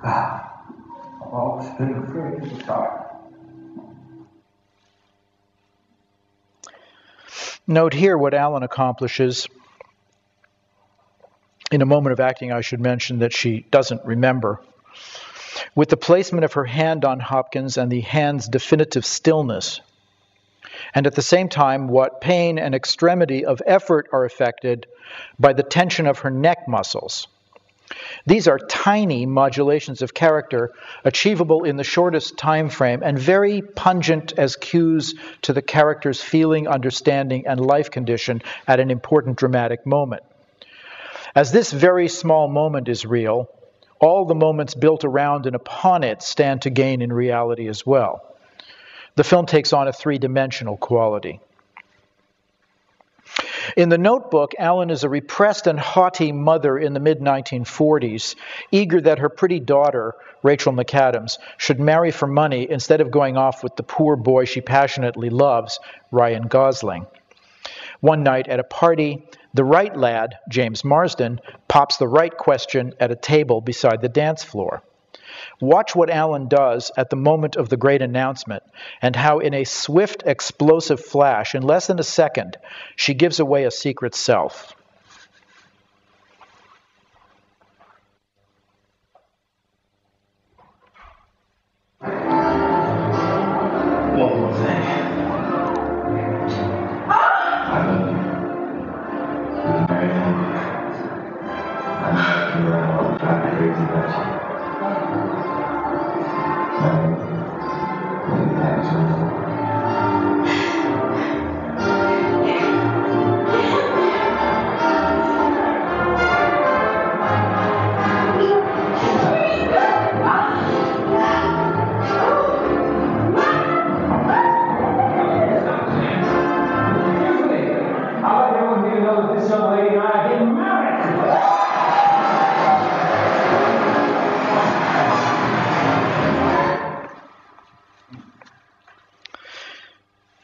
I've always been afraid of the dark. Note here what Allen accomplishes. In a moment of acting, I should mention that she doesn't remember. With the placement of her hand on Hopkins and the hand's definitive stillness, and at the same time, what pain and extremity of effort are affected by the tension of her neck muscles. These are tiny modulations of character, achievable in the shortest time frame, and very pungent as cues to the character's feeling, understanding, and life condition at an important dramatic moment. As this very small moment is real, all the moments built around and upon it stand to gain in reality as well. The film takes on a three-dimensional quality. In The Notebook, Allen is a repressed and haughty mother in the mid-1940s, eager that her pretty daughter, Rachel McAdams, should marry for money instead of going off with the poor boy she passionately loves, Ryan Gosling. One night at a party, the right lad, James Marsden, pops the right question at a table beside the dance floor. Watch what Allen does at the moment of the great announcement, and how in a swift, explosive flash, in less than a second, she gives away a secret self. One more thing. I love you. You married him. I'm sure you're all trying crazy about you. Maybe that's all.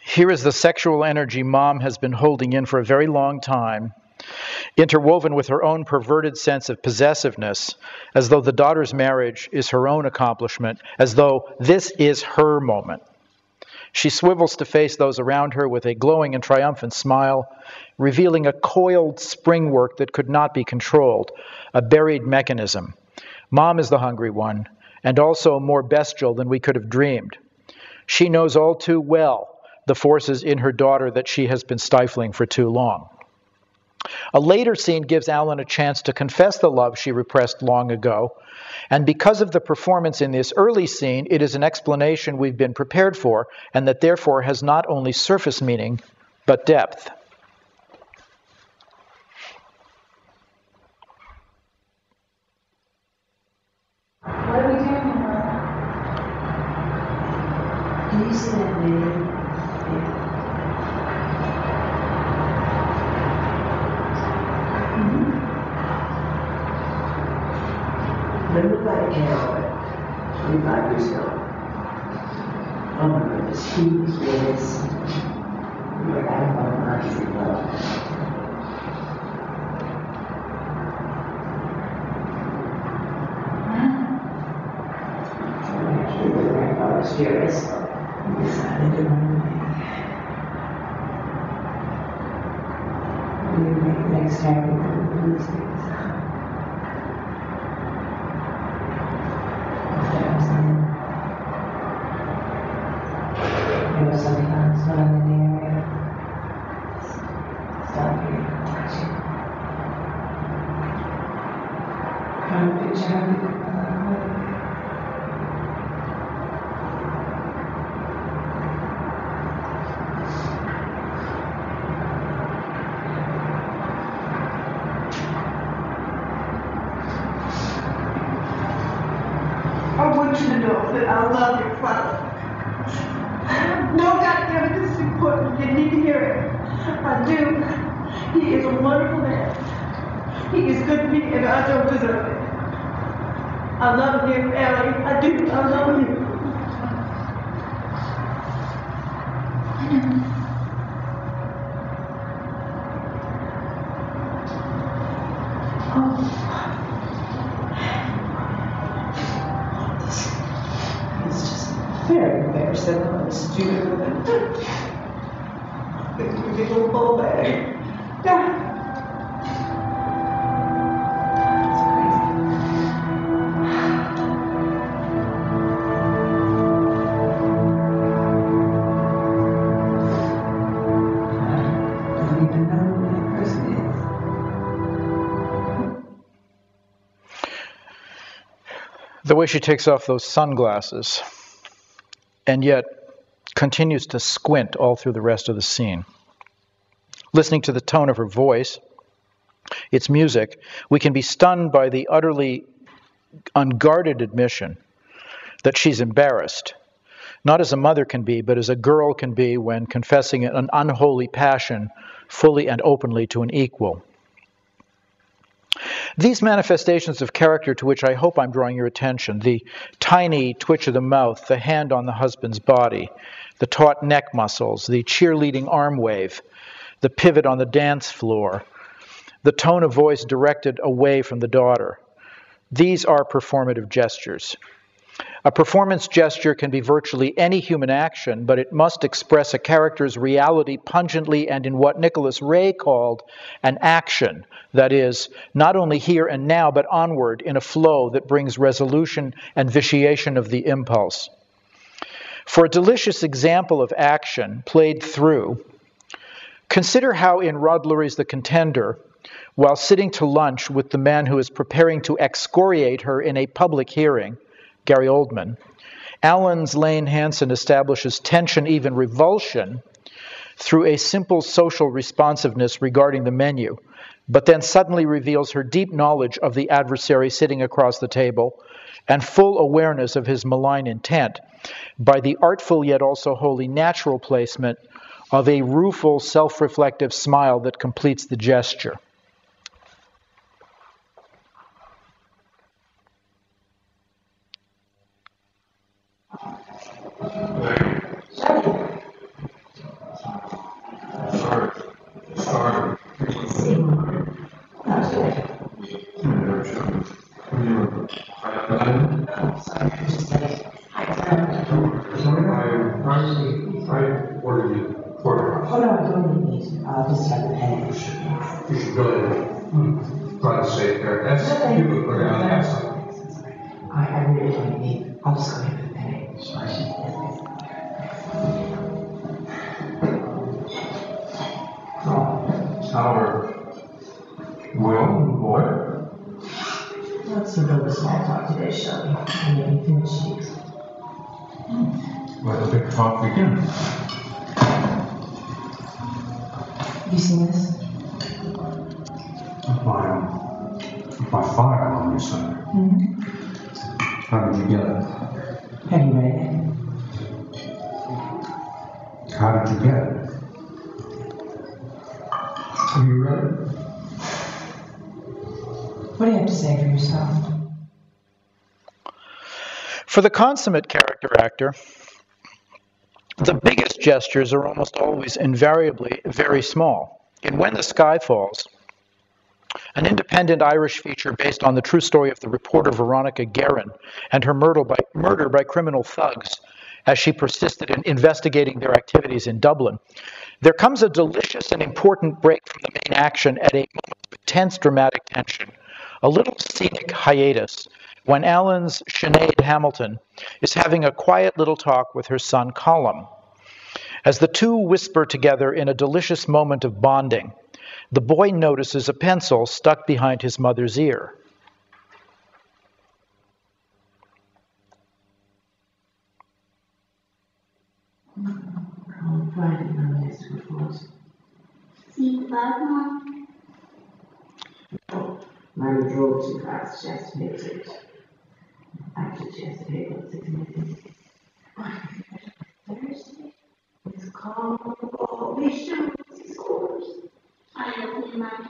Here is the sexual energy Mom has been holding in for a very long time, interwoven with her own perverted sense of possessiveness, as though the daughter's marriage is her own accomplishment, as though this is her moment. She swivels to face those around her with a glowing and triumphant smile, revealing a coiled springwork that could not be controlled, a buried mechanism. Mom is the hungry one, and also more bestial than we could have dreamed. She knows all too well the forces in her daughter that she has been stifling for too long. A later scene gives Allen a chance to confess the love she repressed long ago, and because of the performance in this early scene, it is an explanation we've been prepared for, and that therefore has not only surface meaning, but depth. What are we doing, Mama? Do you see that video? They look like a cowboy, 25 years ago. Oh my goodness, he is like I don't know how to say love. Actually, the grandfather was furious. He decided to run away. We would make the next time we could lose things. There was something else when I'm in the area. Stop here, touch it. Come picture of you. I want you to know that I love your father. No goddamn, this is important. You need to hear it. I do. He is a wonderful man. He is good to me, and I don't deserve it. I love you, Ellie. I do. I love you. very embarrassed that I'm stupid. Big little ball bag. Yeah. The way she takes off those sunglasses and yet continues to squint all through the rest of the scene. Listening to the tone of her voice, its music, we can be stunned by the utterly unguarded admission that she's embarrassed, not as a mother can be, but as a girl can be when confessing an unholy passion fully and openly to an equal. These manifestations of character to which I hope I'm drawing your attention, the tiny twitch of the mouth, the hand on the husband's body, the taut neck muscles, the cheerleading arm wave, the pivot on the dance floor, the tone of voice directed away from the daughter. These are performative gestures. A performance gesture can be virtually any human action, but it must express a character's reality pungently and in what Nicholas Ray called an action, that is, not only here and now, but onward in a flow that brings resolution and vitiation of the impulse. For a delicious example of action played through, consider how in Rod Lurie's The Contender, while sitting to lunch with the man who is preparing to excoriate her in a public hearing, Gary Oldman, Allen's Lane Hansen establishes tension, even revulsion, through a simple social responsiveness regarding the menu, but then suddenly reveals her deep knowledge of the adversary sitting across the table and full awareness of his malign intent by the artful yet also wholly natural placement of a rueful, self-reflective smile that completes the gesture. Oh no, I don't need it. I'll just have the pen. You should go ahead. Try to save there. That's you would put down that side. I really don't need it. I'll just go ahead with the pen. Our Will, boy. Let's see the small talk today, shall we? And then finish these. Let the big talk begin. Have you seen this? My file on your side. Mm-hmm. How did you get it? Have you read it? How did you get it? Have you read it? What do you have to say for yourself? For the consummate character actor, the biggest gestures are almost always invariably very small. In When the Sky Falls, an independent Irish feature based on the true story of the reporter Veronica Guerin and her murder by criminal thugs as she persisted in investigating their activities in Dublin, there comes a delicious and important break from the main action at a moment of intense dramatic tension, a little scenic hiatus, when Allen's Sinead Hamilton is having a quiet little talk with her son Colm. As the two whisper together in a delicious moment of bonding, the boy notices a pencil stuck behind his mother's ear. See the bug, Mom? Mine drove too fast. She has to make it. Actually, she has to pay about 6 minutes. Thursday? It's called. We should see scores. I don't need money.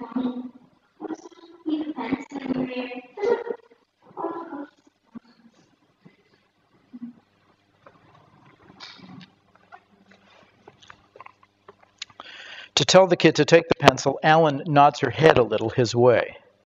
Mommy, what's that? You have pencil in your ear. To tell the kid to take the pencil, Allen nods her head a little his way.